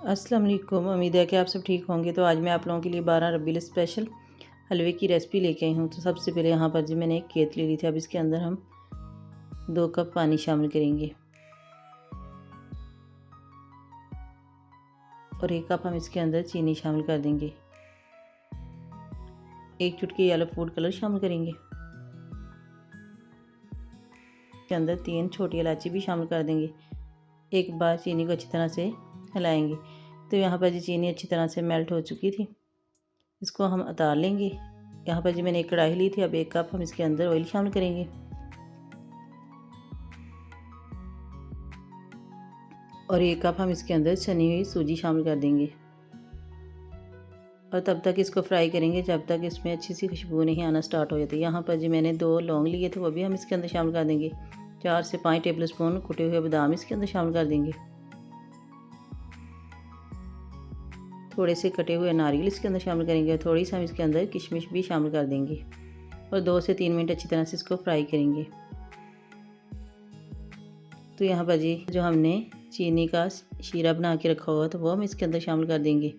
अस्सलाम वालेकुम। उम्मीद है कि आप सब ठीक होंगे। तो आज मैं आप लोगों के लिए 12 रबील स्पेशल हलवे की रेसिपी लेके आई हूँ। तो सबसे पहले यहाँ पर जी मैंने एक केतली ली थी। अब इसके अंदर हम 2 कप पानी शामिल करेंगे और 1 कप हम इसके अंदर चीनी शामिल कर देंगे। 1 चुटकी येलो फूड कलर शामिल करेंगे। इसके अंदर 3 छोटी इलायची भी शामिल कर देंगे। एक बार चीनी को अच्छी तरह से हिलाएंगे। तो यहाँ पर जी चीनी अच्छी तरह से मेल्ट हो चुकी थी। इसको हम उतार लेंगे। यहाँ पर जी मैंने एक कढ़ाई ली थी। अब 1 कप हम इसके अंदर ऑयल शामिल करेंगे और 1 कप हम इसके अंदर छनी हुई सूजी शामिल कर देंगे और तब तक इसको फ्राई करेंगे जब तक इसमें अच्छी सी खुशबू नहीं आना स्टार्ट हो जाती। यहाँ पर जी मैंने 2 लौंग लिए थे, वो भी हम इसके अंदर शामिल कर देंगे। 4 से 5 टेबल स्पून कुटे हुए बादाम इसके अंदर शामिल कर देंगे। थोड़े से कटे हुए नारियल इसके अंदर शामिल करेंगे और थोड़ी सी हम इसके अंदर किशमिश भी शामिल कर देंगे और 2 से 3 मिनट अच्छी तरह से इसको फ्राई करेंगे। तो यहाँ पर जी जो हमने चीनी का शीरा बना के रखा हुआ तो वो हम इसके अंदर शामिल कर देंगे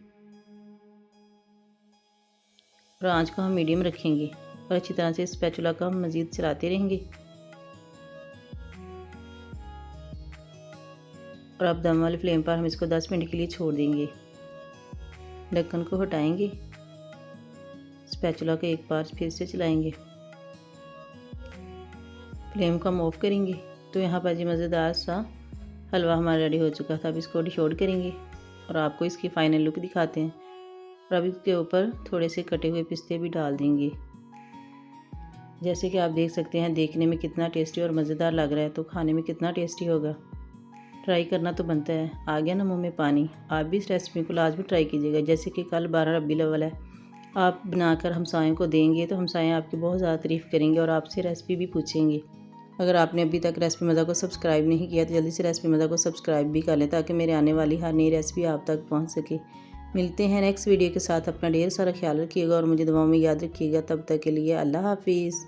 और आंच को हम मीडियम रखेंगे और अच्छी तरह से स्पैचुला को हम मज़ीद चलाते रहेंगे। और अब दम वाली फ्लेम पर हम इसको 10 मिनट के लिए छोड़ देंगे। ढक्कन को हटाएंगे, स्पैचुला को एक बार फिर से चलाएंगे, फ्लेम को हम ऑफ करेंगे। तो यहाँ पर जी मज़ेदार सा हलवा हमारा रेडी हो चुका था। अब इसको डिश आउट करेंगे और आपको इसकी फ़ाइनल लुक दिखाते हैं। और अब इसके ऊपर थोड़े से कटे हुए पिस्ते भी डाल देंगे। जैसे कि आप देख सकते हैं देखने में कितना टेस्टी और मज़ेदार लग रहा है, तो खाने में कितना टेस्टी होगा। ट्राई करना तो बनता है। आ गया ना मुँह में पानी। आप भी इस रेसिपी को लाजमी ट्राई कीजिएगा। जैसे कि कल 12 रबीउल अव्वल है, आप बनाकर हमसायों को देंगे तो हमसाएँ आपकी बहुत ज़्यादा तारीफ़ करेंगे और आपसे रेसिपी भी पूछेंगे। अगर आपने अभी तक रेसिपी मज़ा को सब्सक्राइब नहीं किया तो जल्दी से रेसिपी मज़ा को सब्सक्राइब भी कर लें ताकि मेरे आने वाली हर नई रेसिपी आप तक पहुंच सके। मिलते हैं नेक्स्ट वीडियो के साथ। अपना ढेर सारा ख्याल रखिएगा और मुझे दुआओं में याद रखिएगा। तब तक के लिए अल्लाह हाफिज़।